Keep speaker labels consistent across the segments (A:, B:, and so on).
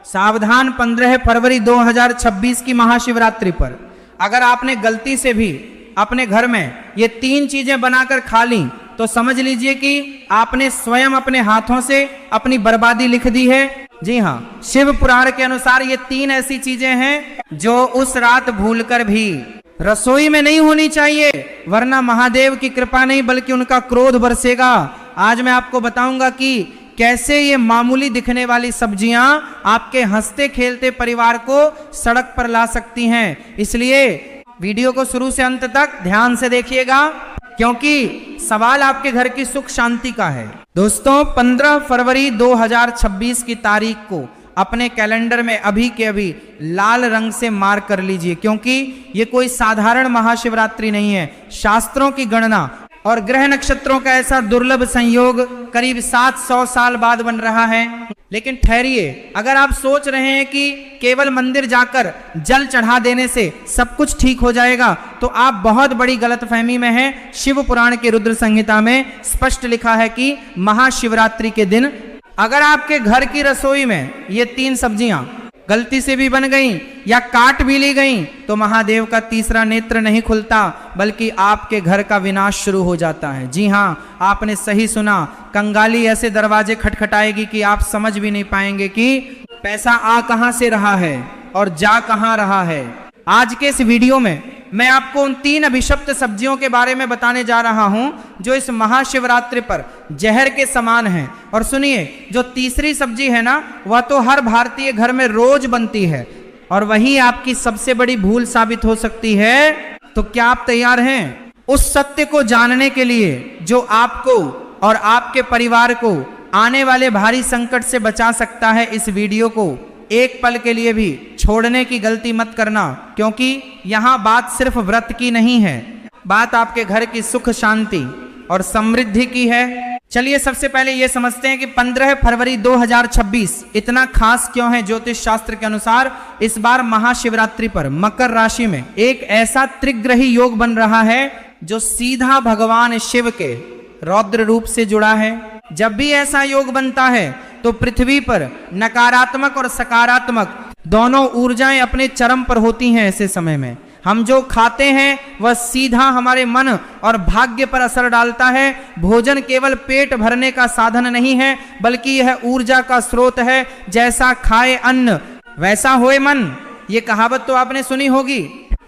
A: सावधान 15 फरवरी 2026 की महाशिवरात्रि पर अगर आपने गलती से भी अपने घर में ये 3 चीजें बनाकर खा ली तो समझ लीजिए कि आपने स्वयं अपने हाथों से अपनी बर्बादी लिख दी है। जी हाँ, शिव पुराण के अनुसार ये 3 ऐसी चीजें हैं जो उस रात भूलकर भी रसोई में नहीं होनी चाहिए, वरना महादेव की कृपा नहीं बल्कि उनका क्रोध बरसेगा। आज मैं आपको बताऊंगा कि कैसे ये मामूली दिखने वाली सब्जियां आपके हंसते खेलते परिवार को सड़क पर ला सकती हैं। इसलिए वीडियो को शुरू से अंत तक ध्यान से देखिएगा, क्योंकि सवाल आपके घर की सुख शांति का है। दोस्तों, 15 फरवरी 2026 की तारीख को अपने कैलेंडर में अभी के अभी लाल रंग से मार्क कर लीजिए, क्योंकि ये कोई साधारण महाशिवरात्रि नहीं है। शास्त्रों की गणना और ग्रह नक्षत्रों का ऐसा दुर्लभ संयोग करीब 700 साल बाद बन रहा है। लेकिन ठहरिए, अगर आप सोच रहे हैं कि केवल मंदिर जाकर जल चढ़ा देने से सब कुछ ठीक हो जाएगा तो आप बहुत बड़ी गलतफहमी में हैं। शिव पुराण के रुद्र संहिता में स्पष्ट लिखा है कि महाशिवरात्रि के दिन अगर आपके घर की रसोई में ये 3 सब्जियां गलती से भी बन गई या काट भी ली गई तो महादेव का तीसरा नेत्र नहीं खुलता, बल्कि आपके घर का विनाश शुरू हो जाता है। जी हाँ, आपने सही सुना, कंगाली ऐसे दरवाजे खटखटाएगी कि आप समझ भी नहीं पाएंगे कि पैसा आ कहां से रहा है और जा कहां रहा है। आज के इस वीडियो में मैं आपको उन 3 अभिशप्त सब्जियों के बारे में बताने जा रहा हूं जो इस महाशिवरात्रि पर जहर के समान है। और सुनिए, जो तीसरी सब्जी है ना, वह तो हर भारतीय घर में रोज बनती है और वही आपकी सबसे बड़ी भूल साबित हो सकती है। तो क्या आप तैयार हैं उस सत्य को जानने के लिए जो आपको और आपके परिवार को आने वाले भारी संकट से बचा सकता है? इस वीडियो को एक पल के लिए भी छोड़ने की गलती मत करना, क्योंकि यहाँ बात सिर्फ व्रत की नहीं है, बात आपके घर की सुख शांति और समृद्धि की है। चलिए सबसे पहले ये समझते हैं कि 15 फरवरी 2026 इतना खास क्यों है। ज्योतिष शास्त्र के अनुसार इस बार महाशिवरात्रि पर मकर राशि में एक ऐसा त्रिग्रही योग बन रहा है जो सीधा भगवान शिव के रौद्र रूप से जुड़ा है। जब भी ऐसा योग बनता है तो पृथ्वी पर नकारात्मक और सकारात्मक दोनों ऊर्जाएं अपने चरम पर होती हैं। ऐसे समय में हम जो खाते हैं वह सीधा हमारे मन और भाग्य पर असर डालता है। भोजन केवल पेट भरने का साधन नहीं है, बल्कि यह ऊर्जा का स्रोत है। जैसा खाए अन्न वैसा होए मन, ये कहावत तो आपने सुनी होगी,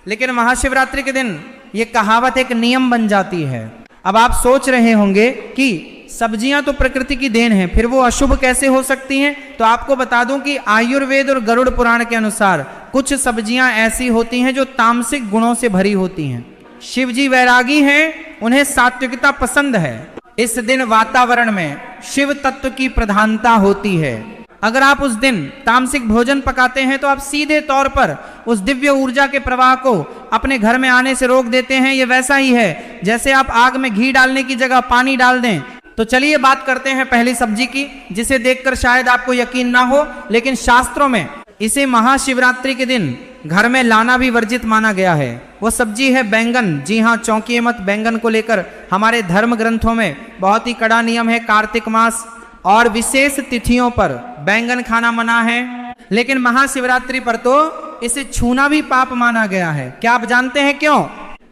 A: लेकिन महाशिवरात्रि के दिन ये कहावत एक नियम बन जाती है। अब आप सोच रहे होंगे कि सब्जियां तो प्रकृति की देन है, फिर वो अशुभ कैसे हो सकती हैं? तो आपको बता दूं कि आयुर्वेद और गरुड़ पुराण के अनुसार कुछ सब्जियां ऐसी होती हैं जो तामसिक गुणों से भरी होती हैं। शिव जी वैरागी हैं, उन्हें सात्विकता पसंद है। इस दिन वातावरण में शिव तत्व की प्रधानता होती है। अगर आप उस दिन तामसिक भोजन पकाते हैं तो आप सीधे तौर पर उस दिव्य ऊर्जा के प्रवाह को अपने घर में आने से रोक देते हैं। ये वैसा ही है जैसे आप आग में घी डालने की जगह पानी डाल दें। तो चलिए बात करते हैं पहली सब्जी की, जिसे देखकर शायद आपको यकीन ना हो, लेकिन शास्त्रों में इसे महाशिवरात्रि के दिन घर में लाना भी वर्जित माना गया है। वो सब्जी है बैंगन। जी हाँ, चौंकिए मत, बैंगन को लेकर हमारे धर्म ग्रंथों में बहुत ही कड़ा नियम है। कार्तिक मास और विशेष तिथियों पर बैंगन खाना मना है, लेकिन महाशिवरात्रि पर तो इसे छूना भी पाप माना गया है। क्या आप जानते हैं क्यों?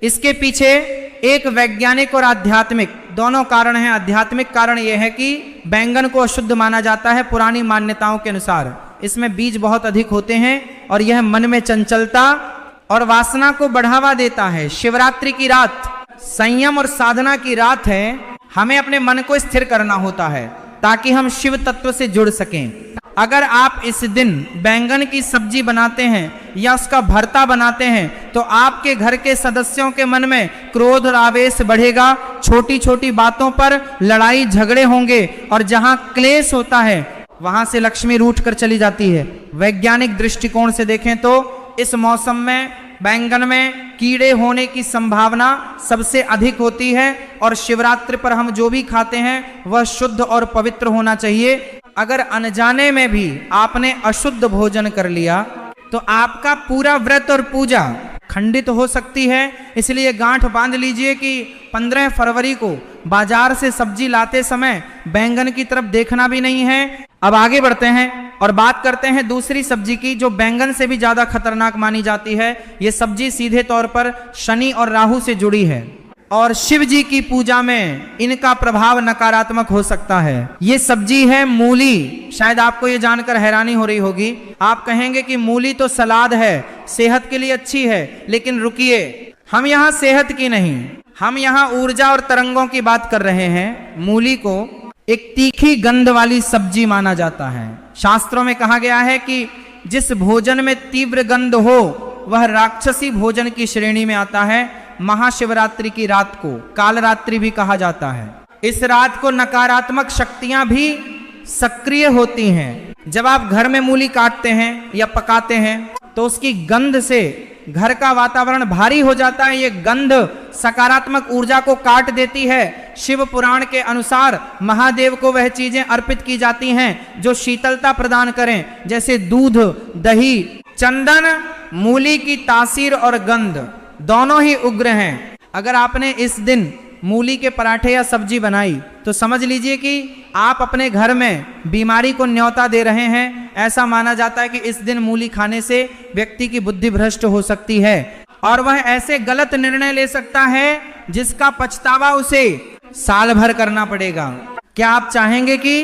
A: इसके पीछे एक वैज्ञानिक और आध्यात्मिक दोनों कारण हैं। आध्यात्मिक कारण यह है कि बैंगन को अशुद्ध माना जाता है पुरानी मान्यताओं के अनुसार। इसमें बीज बहुत अधिक होते हैं और यह मन में चंचलता और वासना को बढ़ावा देता है। शिवरात्रि की रात संयम और साधना की रात है। हमें अपने मन को स्थिर करना होता है ताकि हम शिव तत्व से जुड़ सकें। अगर आप इस दिन बैंगन की सब्जी बनाते हैं या उसका भरता बनाते हैं तो आपके घर के सदस्यों के मन में क्रोध और आवेश बढ़ेगा। छोटी छोटी बातों पर लड़ाई झगड़े होंगे और जहां क्लेश होता है वहां से लक्ष्मी रूठ कर चली जाती है। वैज्ञानिक दृष्टिकोण से देखें तो इस मौसम में बैंगन में कीड़े होने की संभावना सबसे अधिक होती है और शिवरात्रि पर हम जो भी खाते हैं वह शुद्ध और पवित्र होना चाहिए। अगर अनजाने में भी आपने अशुद्ध भोजन कर लिया तो आपका पूरा व्रत और पूजा खंडित हो सकती है। इसलिए गांठ बांध लीजिए कि 15 फरवरी को बाजार से सब्जी लाते समय बैंगन की तरफ देखना भी नहीं है। अब आगे बढ़ते हैं। और बात करते हैं दूसरी सब्जी की, जो बैंगन से भी ज्यादा खतरनाक मानी जाती है। ये सब्जी सीधे तौर पर शनि और राहु से जुड़ी है और शिव जी की पूजा में इनका प्रभाव नकारात्मक हो सकता है। ये सब्जी है मूली। शायद आपको ये जानकर हैरानी हो रही होगी, आप कहेंगे कि मूली तो सलाद है, सेहत के लिए अच्छी है। लेकिन रुकिए, हम यहाँ सेहत की नहीं, हम यहाँ ऊर्जा और तरंगों की बात कर रहे हैं। मूली को एक तीखी गंध वाली सब्जी माना जाता है। शास्त्रों में कहा गया है कि जिस भोजन में तीव्र गंध हो वह राक्षसी भोजन की श्रेणी में आता है। महाशिवरात्रि की रात को कालरात्रि भी कहा जाता है। इस रात को नकारात्मक शक्तियां भी सक्रिय होती हैं। जब आप घर में मूली काटते हैं या पकाते हैं तो उसकी गंध से घर का वातावरण भारी हो जाता है। ये गंध सकारात्मक ऊर्जा को काट देती है। शिव पुराण के अनुसार महादेव को वह चीजें अर्पित की जाती हैं जो शीतलता प्रदान करें, जैसे दूध, दही, चंदन। मूली की तासीर और गंध दोनों ही उग्र हैं। अगर आपने इस दिन मूली के पराठे या सब्जी बनाई तो समझ लीजिए कि आप अपने घर में बीमारी को न्योता दे रहे हैं। ऐसा माना जाता है कि इस दिन मूली खाने से व्यक्ति की बुद्धि भ्रष्ट हो सकती है और वह ऐसे गलत निर्णय ले सकता है जिसका पछतावा उसे साल भर करना पड़ेगा। क्या आप चाहेंगे कि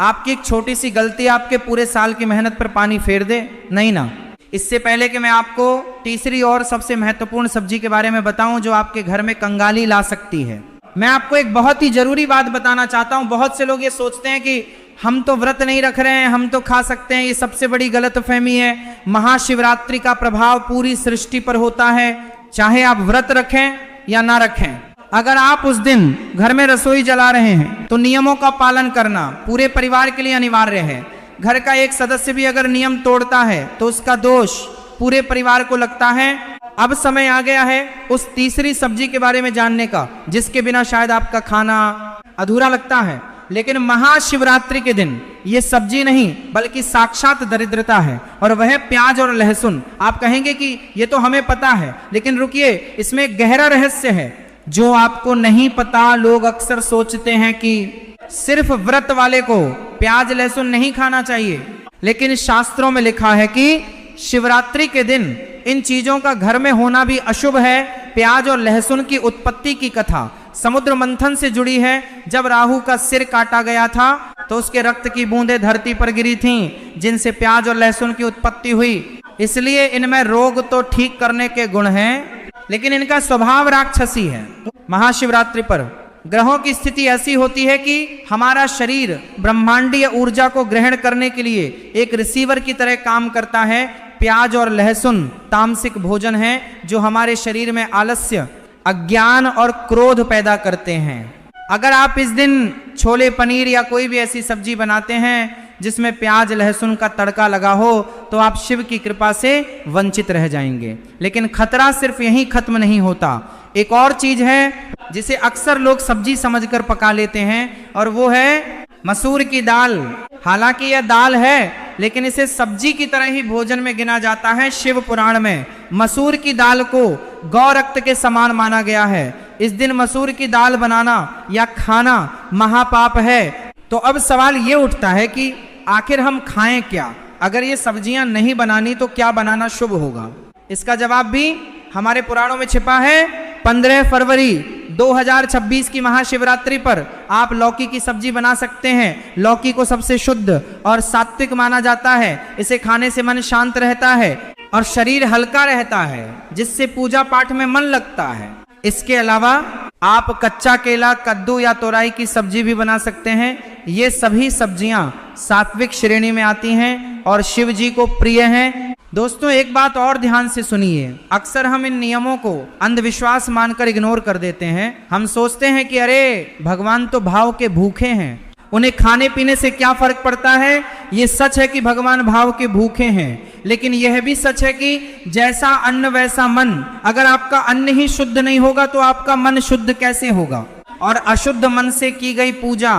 A: आपकी एक छोटी सी गलती आपके पूरे साल की मेहनत पर पानी फेर दे? नहीं ना। इससे पहले कि मैं आपको तीसरी और सबसे महत्वपूर्ण सब्जी के बारे में बताऊं जो आपके घर में कंगाली ला सकती है, मैं आपको एक बहुत ही जरूरी बात बताना चाहता हूं। बहुत से लोग ये सोचते हैं कि हम तो व्रत नहीं रख रहे हैं, हम तो खा सकते हैं। ये सबसे बड़ी गलतफहमी है। महाशिवरात्रि का प्रभाव पूरी सृष्टि पर होता है, चाहे आप व्रत रखें या ना रखें। अगर आप उस दिन घर में रसोई जला रहे हैं तो नियमों का पालन करना पूरे परिवार के लिए अनिवार्य है। घर का एक सदस्य भी अगर नियम तोड़ता है तो उसका दोष पूरे परिवार को लगता है। अब समय आ गया है उस तीसरी सब्जी के बारे में जानने का जिसके बिना शायद आपका खाना अधूरा लगता है। लेकिन महाशिवरात्रि के दिन ये सब्जी नहीं बल्कि साक्षात दरिद्रता है और वह प्याज और लहसुन। आप कहेंगे कि ये तो हमें पता है, लेकिन रुकिए, इसमें एक गहरा रहस्य है जो आपको नहीं पता। लोग अक्सर सोचते हैं कि सिर्फ व्रत वाले को प्याज लहसुन नहीं खाना चाहिए, लेकिन शास्त्रों में लिखा है कि शिवरात्रि के दिन इन चीजों का घर में होना भी अशुभ है। प्याज और लहसुन की उत्पत्ति की कथा समुद्र मंथन से जुड़ी है। जब राहु का सिर काटा गया था तो उसके रक्त की बूंदें धरती पर गिरी थीं, जिनसे प्याज और लहसुन की उत्पत्ति हुई। इसलिए इनमें रोग तो ठीक करने के गुण हैं, लेकिन इनका स्वभाव राक्षसी है। महाशिवरात्रि पर ग्रहों की स्थिति ऐसी होती है कि हमारा शरीर ब्रह्मांडीय ऊर्जा को ग्रहण करने के लिए एक रिसीवर की तरह काम करता है। प्याज और लहसुन तामसिक भोजन है जो हमारे शरीर में आलस्य, अज्ञान और क्रोध पैदा करते हैं। अगर आप इस दिन छोले पनीर या कोई भी ऐसी सब्जी बनाते हैं जिसमें प्याज लहसुन का तड़का लगा हो तो आप शिव की कृपा से वंचित रह जाएंगे। लेकिन खतरा सिर्फ यहीं खत्म नहीं होता। एक और चीज है जिसे अक्सर लोग सब्जी समझकर पका लेते हैं और वो है मसूर की दाल। हालांकि यह दाल है लेकिन इसे सब्जी की तरह ही भोजन में गिना जाता है। शिव पुराण में मसूर की दाल को गौ रक्त के समान माना गया है। इस दिन मसूर की दाल बनाना या खाना महापाप है। तो अब सवाल ये उठता है कि आखिर हम खाएं क्या? अगर ये सब्जियां नहीं बनानी तो क्या बनाना शुभ होगा? इसका जवाब भी हमारे पुराणों में छिपा है। 15 फरवरी 2026 की महाशिवरात्रि पर आप लौकी की सब्जी बना सकते हैं। लौकी को सबसे शुद्ध और सात्विक माना जाता है। इसे खाने से मन शांत रहता है और शरीर हल्का रहता है, जिससे पूजा पाठ में मन लगता है। इसके अलावा आप कच्चा केला, कद्दू या तोरई की सब्जी भी बना सकते हैं। ये सभी सब्जियां सात्विक श्रेणी में आती हैं और शिव जी को प्रिय हैं। दोस्तों, एक बात और ध्यान से सुनिए। अक्सर हम इन नियमों को अंधविश्वास मानकर इग्नोर कर देते हैं। हम सोचते हैं कि अरे भगवान तो भाव के भूखे हैं, उन्हें खाने पीने से क्या फर्क पड़ता है। ये सच है कि भगवान भाव के भूखे हैं, लेकिन यह भी सच है कि जैसा अन्न वैसा मन। अगर आपका अन्न ही शुद्ध नहीं होगा तो आपका मन शुद्ध कैसे होगा? और अशुद्ध मन से की गई पूजा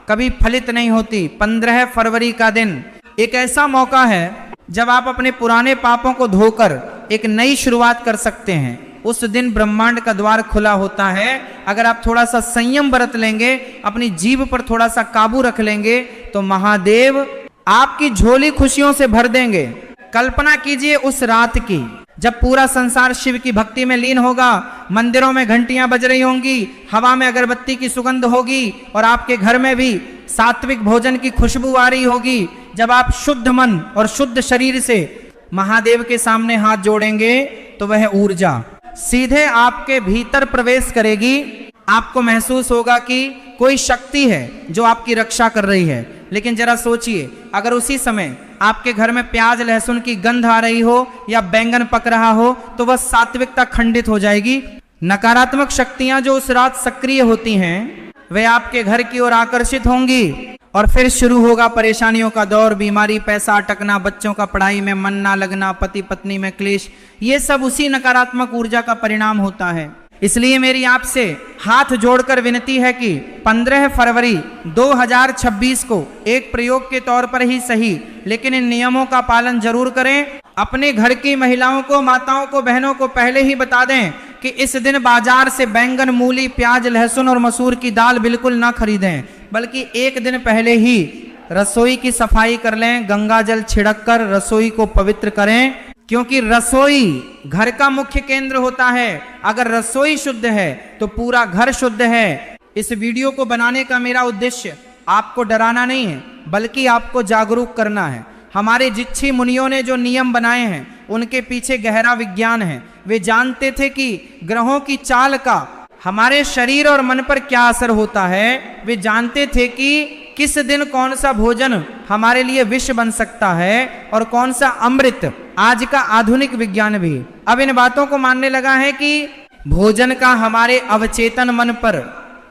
A: कभी फलित नहीं होती। 15 फरवरी का दिन एक ऐसा मौका है जब आप अपने पुराने पापों को धोकर एक नई शुरुआत कर सकते हैं। उस दिन ब्रह्मांड का द्वार खुला होता है। अगर आप थोड़ा सा संयम बरत लेंगे, अपनी जीभ पर थोड़ा सा काबू रख लेंगे, तो महादेव आपकी झोली खुशियों से भर देंगे। कल्पना कीजिए उस रात की जब पूरा संसार शिव की भक्ति में लीन होगा, मंदिरों में घंटियां बज रही होंगी, हवा में अगरबत्ती की सुगंध होगी और आपके घर में भी सात्विक भोजन की खुशबू आ रही होगी। जब आप शुद्ध मन और शुद्ध शरीर से महादेव के सामने हाथ जोड़ेंगे तो वह ऊर्जा सीधे आपके भीतर प्रवेश करेगी। आपको महसूस होगा कि कोई शक्ति है जो आपकी रक्षा कर रही है। लेकिन जरा सोचिए, अगर उसी समय आपके घर में प्याज लहसुन की गंध आ रही हो या बैंगन पक रहा हो तो वह सात्विकता खंडित हो जाएगी। नकारात्मक शक्तियां जो उस रात सक्रिय होती हैं वे आपके घर की ओर आकर्षित होंगी और फिर शुरू होगा परेशानियों का दौर, बीमारी, पैसा अटकना, बच्चों का पढ़ाई में मन ना लगना, पति पत्नी में क्लेश। ये सब उसी नकारात्मक ऊर्जा का परिणाम होता है। इसलिए मेरी आपसे हाथ जोड़कर विनती है कि 15 फरवरी 2026 को एक प्रयोग के तौर पर ही सही, लेकिन इन नियमों का पालन जरूर करें। अपने घर की महिलाओं को, माताओं को, बहनों को पहले ही बता दें कि इस दिन बाजार से बैंगन, मूली, प्याज, लहसुन और मसूर की दाल बिल्कुल ना खरीदें, बल्कि एक दिन पहले ही रसोई की सफाई कर लें। गंगा जल छिड़क कर रसोई को पवित्र करें, क्योंकि रसोई घर का मुख्य केंद्र होता है। अगर रसोई शुद्ध है तो पूरा घर शुद्ध है। इस वीडियो को बनाने का मेरा उद्देश्य आपको डराना नहीं है, बल्कि आपको जागरूक करना है। हमारे ऋषि मुनियों ने जो नियम बनाए हैं उनके पीछे गहरा विज्ञान है। वे जानते थे कि ग्रहों की चाल का हमारे शरीर और मन पर क्या असर होता है। वे जानते थे कि किस दिन कौन सा भोजन हमारे लिए विष बन सकता है और कौन सा अमृत। आज का आधुनिक विज्ञान भी अब इन बातों को मानने लगा है कि भोजन का हमारे अवचेतन मन पर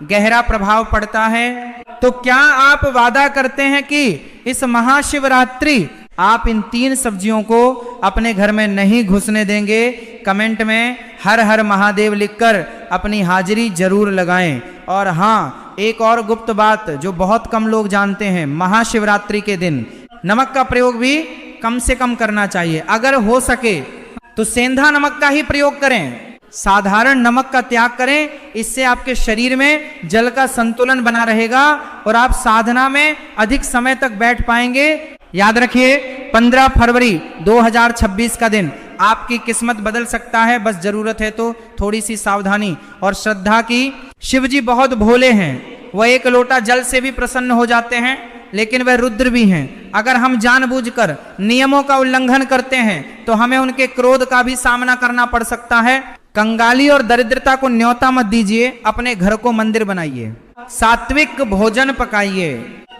A: गहरा प्रभाव पड़ता है। तो क्या आप वादा करते हैं कि इस महाशिवरात्रि आप इन 3 सब्जियों को अपने घर में नहीं घुसने देंगे? कमेंट में हर हर महादेव लिखकर अपनी हाजिरी जरूर लगाएं। और हाँ, एक और गुप्त बात जो बहुत कम लोग जानते हैं, महाशिवरात्रि के दिन नमक का प्रयोग भी कम से कम करना चाहिए। अगर हो सके तो सेंधा नमक का ही प्रयोग करें, साधारण नमक का त्याग करें। इससे आपके शरीर में जल का संतुलन बना रहेगा और आप साधना में अधिक समय तक बैठ पाएंगे। याद रखिए, 15 फरवरी 2026 का दिन आपकी किस्मत बदल सकता है। बस जरूरत है तो थोड़ी सी सावधानी और श्रद्धा की। शिव जी बहुत भोले हैं, वह एक लोटा जल से भी प्रसन्न हो जाते हैं, लेकिन वह रुद्र भी हैं। अगर हम जानबूझकर नियमों का उल्लंघन करते हैं तो हमें उनके क्रोध का भी सामना करना पड़ सकता है। कंगाली और दरिद्रता को न्योता मत दीजिए, अपने घर को मंदिर बनाइए, सात्विक भोजन पकाइए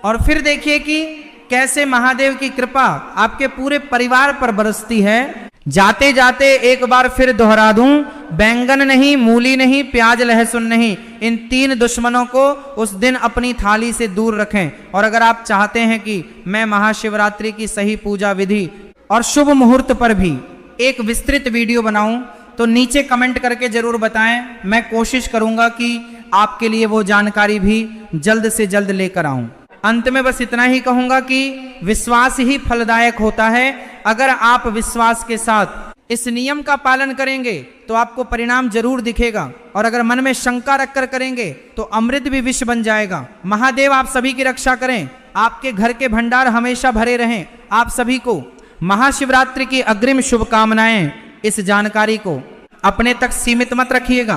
A: और फिर देखिए कि कैसे महादेव की कृपा आपके पूरे परिवार पर बरसती है। जाते जाते एक बार फिर दोहरा दूं, बैंगन नहीं, मूली नहीं, प्याज लहसुन नहीं, इन 3 दुश्मनों को उस दिन अपनी थाली से दूर रखें। और अगर आप चाहते हैं कि मैं महाशिवरात्रि की सही पूजा विधि और शुभ मुहूर्त पर भी एक विस्तृत वीडियो बनाऊं तो नीचे कमेंट करके जरूर बताएं। मैं कोशिश करूंगा कि आपके लिए वो जानकारी भी जल्द से जल्द लेकर आऊं। अंत में बस इतना ही कहूंगा कि विश्वास ही फलदायक होता है। अगर आप विश्वास के साथ इस नियम का पालन करेंगे तो आपको परिणाम जरूर दिखेगा, और अगर मन में शंका रखकर करेंगे तो अमृत भी विष बन जाएगा। महादेव आप सभी की रक्षा करें, आपके घर के भंडार हमेशा भरे रहें। आप सभी को महाशिवरात्रि की अग्रिम शुभकामनाएं। इस जानकारी को अपने तक सीमित मत रखिएगा।